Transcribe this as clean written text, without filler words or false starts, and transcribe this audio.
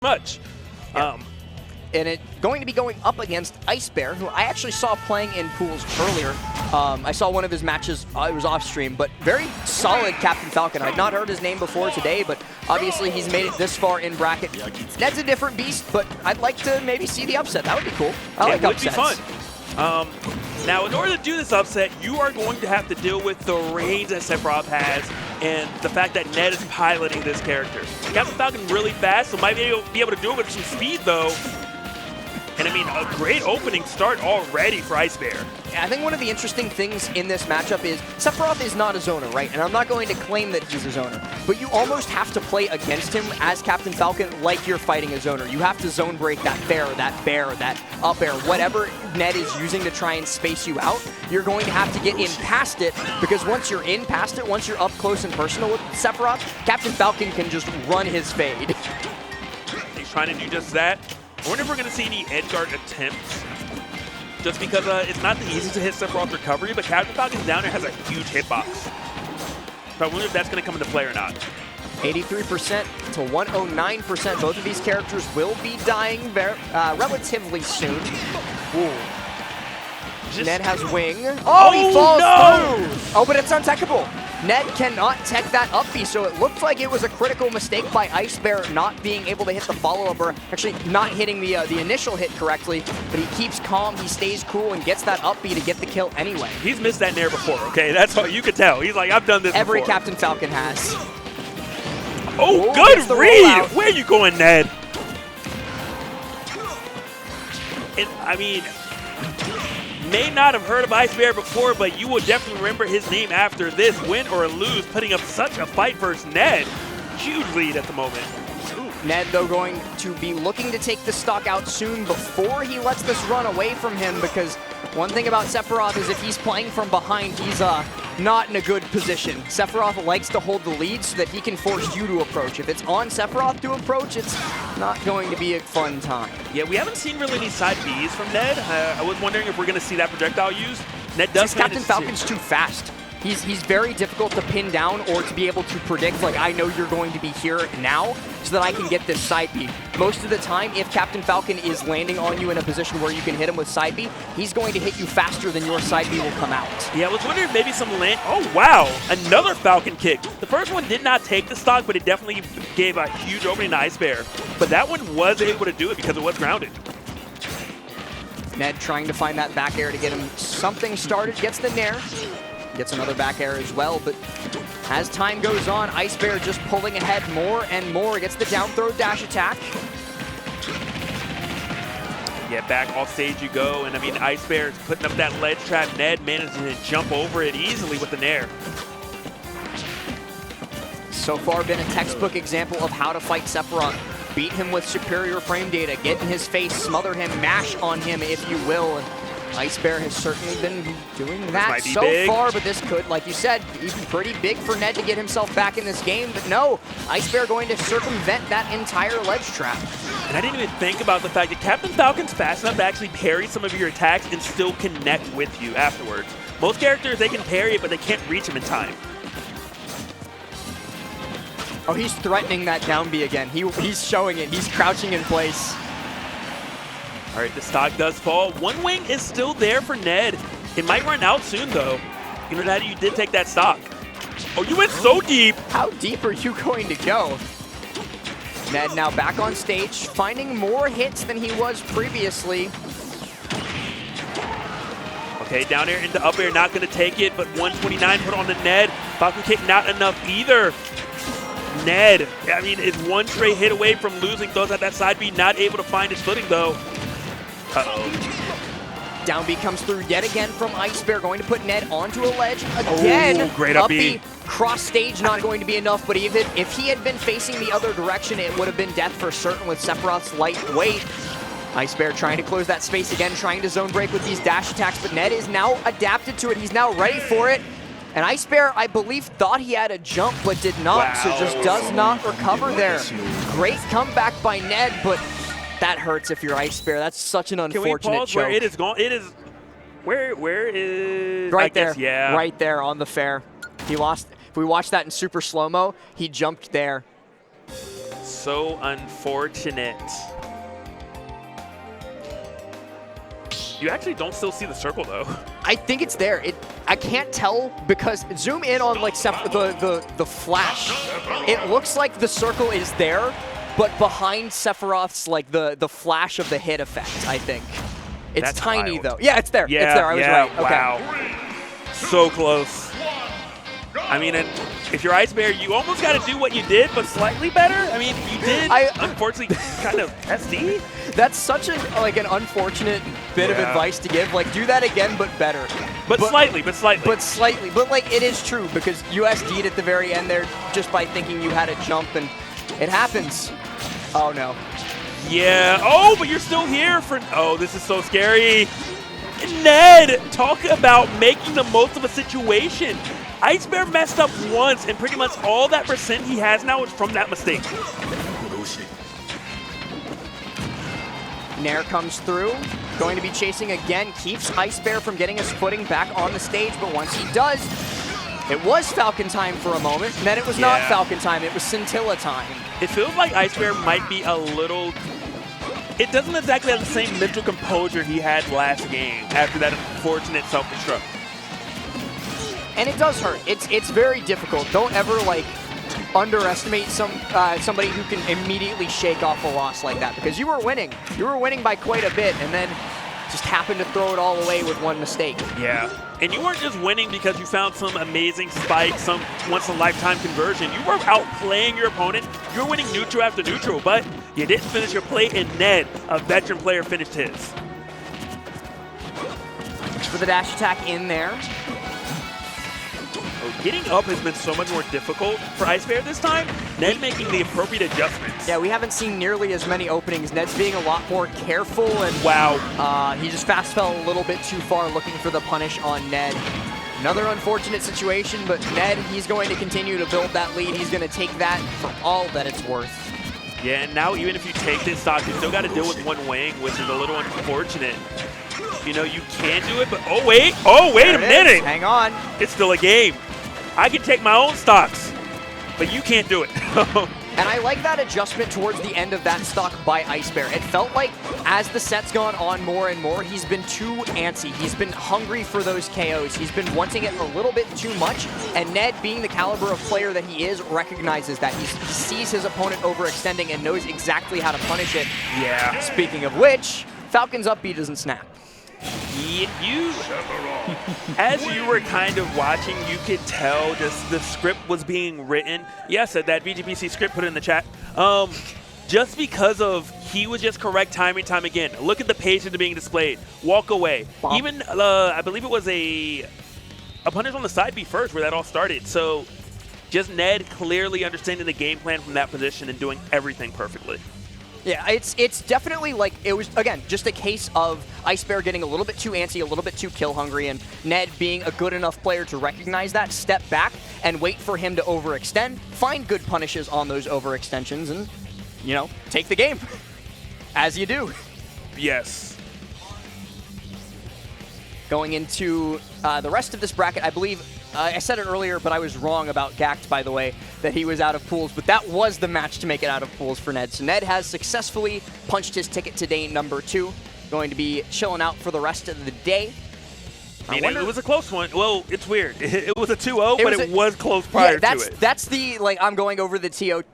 much. Yeah. And it's going to be going up against IceBear, who I actually saw playing in pools earlier. I saw one of his matches, it was off stream, but very solid Captain Falcon. I'd not heard his name before today, but obviously he's made it this far in bracket. Ned's a different beast, but I'd like to maybe see the upset. That would be cool. I like upsets. It would be fun. Now, in order to do this upset, you are going to have to deal with the range that Sephiroth has and the fact that Ned is piloting this character. Captain Falcon really fast, so might be able to do it with some speed, though. And I mean, a great opening start already for IceBear. I think one of the interesting things in this matchup is Sephiroth is not a zoner, right? And I'm not going to claim that he's a zoner, but you almost have to play against him as Captain Falcon like you're fighting a zoner. You have to zone break that bear, that up air, whatever Ned is using to try and space you out. You're going to have to get in past it, because once you're in past it, once you're up close and personal with Sephiroth, Captain Falcon can just run his fade. He's trying to do just that. I wonder if we're going to see any edge guard attempts, just because it's not the easiest to hit Sephiroth recovery, but Captain Falcon's down there has a huge hitbox. So I wonder if that's going to come into play or not. 83% to 109%. Both of these characters will be dying relatively soon. Ooh. Ned has wing. Oh, he falls through! Oh, but it's untechable. Ned cannot tech that up B, so it looked like it was a critical mistake by IceBear not being able to hit the follow-up, or actually not hitting the initial hit correctly, but he keeps calm, he stays cool, and gets that up B to get the kill anyway. He's missed that nair before, okay? That's all you could tell. He's like, I've done this Every before. Captain Falcon has. Oh, good read! Where are you going, Ned? I mean, may not have heard of IceBear before, but you will definitely remember his name after this. Win or lose, putting up such a fight versus Ned. Huge lead at the moment. Ned, though, going to be looking to take the stock out soon before he lets this run away from him, because one thing about Sephiroth is if he's playing from behind, he's not in a good position. Sephiroth likes to hold the lead so that he can force you to approach. If it's on Sephiroth to approach, it's not going to be a fun time. Yeah, we haven't seen really any side Bs from Ned. I was wondering if we're going to see that projectile used. Ned does. Captain Falcon's too fast. He's very difficult to pin down or to be able to predict, like, I know you're going to be here now so that I can get this side B. Most of the time, if Captain Falcon is landing on you in a position where you can hit him with side B, he's going to hit you faster than your side B will come out. Yeah, I was wondering if maybe some land... Oh, wow. Another Falcon kick. The first one did not take the stock, but it definitely gave a huge opening to IceBear. But that one was able to do it because it was grounded. Ned trying to find that back air to get him something started. Gets the nair. Gets another back air as well, but as time goes on, IceBear just pulling ahead more and more. Gets the down throw dash attack. Yeah, back off stage you go, and I mean, IceBear is putting up that ledge trap. Ned manages to jump over it easily with the nair. So far been a textbook example of how to fight Sephiroth. Beat him with superior frame data, get in his face, smother him, mash on him if you will. IceBear has certainly been doing that so far, but this could, like you said, be pretty big for Ned to get himself back in this game. But no, IceBear going to circumvent that entire ledge trap. And I didn't even think about the fact that Captain Falcon's fast enough to actually parry some of your attacks and still connect with you afterwards. Most characters, they can parry it, but they can't reach him in time. Oh, he's threatening that down B again. He's showing it. He's crouching in place. All right, the stock does fall. One wing is still there for Ned. It might run out soon, though. You know that you did take that stock. Oh, you went so deep. How deep are you going to go? Ned now back on stage, finding more hits than he was previously. Okay, down air into up air, not going to take it, but 129 put on the Ned. Falcon kick not enough either. Ned, I mean, is one straight hit away from losing. Throws out that side B, not able to find his footing, though. Uh-oh. Down B comes through yet again from IceBear, going to put Ned onto a ledge again. Oh, great up B. Cross stage not going to be enough, but even if he had been facing the other direction, it would have been death for certain with Sephiroth's light weight. IceBear trying to close that space again, trying to zone break with these dash attacks, but Ned is now adapted to it. He's now ready for it. And IceBear, I believe, thought he had a jump, but did not, so just does not recover there. Great comeback by Ned, but that hurts if you're IceBear. That's such an unfortunate Can we pause choke. where it is going? It is, where is, right I guess, there, yeah. right there on the fair. He lost, if we watch that in super slow-mo, he jumped there. so unfortunate. You actually don't still see the circle, though. I think it's there. I can't tell because zoom in on like the flash. It looks like the circle is there, but behind Sephiroth's like the flash of the hit effect, I think. It's That's tiny wild. though. Yeah, it's there. Yeah, it's there. I was right. Okay. Wow. So close. I mean, and if you're IceBear, you almost got to do what you did, but slightly better. I mean, you did, unfortunately, kind of SD. That's such an unfortunate bit of advice to give. Like, do that again, but better. But slightly. But like, it is true because you SD'd at the very end there just by thinking you had a jump, and it happens. Oh, no. Yeah. Oh, but you're still here for... Oh, this is so scary. Ned, talk about making the most of a situation. IceBear messed up once, and pretty much all that percent he has now is from that mistake. Nair comes through, going to be chasing again, keeps IceBear from getting his footing back on the stage, but once he does, it was Falcon time for a moment, and then it was not Falcon time, it was Scintilla time. It feels like IceBear might be a little... It doesn't exactly have the same mental composure he had last game after that unfortunate self-destruct. And it does hurt. It's very difficult. Don't ever like underestimate somebody who can immediately shake off a loss like that because you were winning. You were winning by quite a bit and then just happened to throw it all away with one mistake. Yeah. And you weren't just winning because you found some amazing spike, some once-in-a-lifetime conversion. You were outplaying your opponent. You were winning neutral after neutral, but you didn't finish your play, and Ned, a veteran player, finished his. For the dash attack in there. Getting up has been so much more difficult for IceBear this time. Ned making the appropriate adjustments. Yeah, we haven't seen nearly as many openings. Ned's being a lot more careful, and wow, he just fast fell a little bit too far looking for the punish on Ned. Another unfortunate situation, but Ned, he's going to continue to build that lead. He's going to take that for all that it's worth. Yeah, and now even if you take this stock, you still got to deal with one wing, which is a little unfortunate. You know, you can do it, but oh wait a minute. Hang on. It's still a game. I can take my own stocks, but you can't do it. And I like that adjustment towards the end of that stock by IceBear. It felt like as the set's gone on more and more, he's been too antsy. He's been hungry for those KOs. He's been wanting it a little bit too much. And Ned, being the caliber of player that he is, recognizes that. He sees his opponent overextending and knows exactly how to punish it. Yeah. Speaking of which, Falcon's up B doesn't snap. As you were kind of watching, you could tell just the script was being written. Yes, that VGBC script, put it in the chat. Just because of he was just correct time and time again. Look at the page that are being displayed. Walk away. Bomb. Even I believe it was a punish on the side B first where that all started. So just Ned clearly understanding the game plan from that position and doing everything perfectly. Yeah, it's definitely like, it was, again, just a case of IceBear getting a little bit too antsy, a little bit too kill hungry, and Ned being a good enough player to recognize that, step back, and wait for him to overextend, find good punishes on those overextensions, and, you know, take the game, as you do. Yes. Going into the rest of this bracket, I believe, I said it earlier, but I was wrong about Gact, by the way, that he was out of pools, but that was the match to make it out of pools for Ned. So Ned has successfully punched his ticket to day number 2, going to be chilling out for the rest of the day. I mean, it was a close one. Well, it's weird. It was a 2-0, but it was close prior to it. That's the, like, I'm going over the TO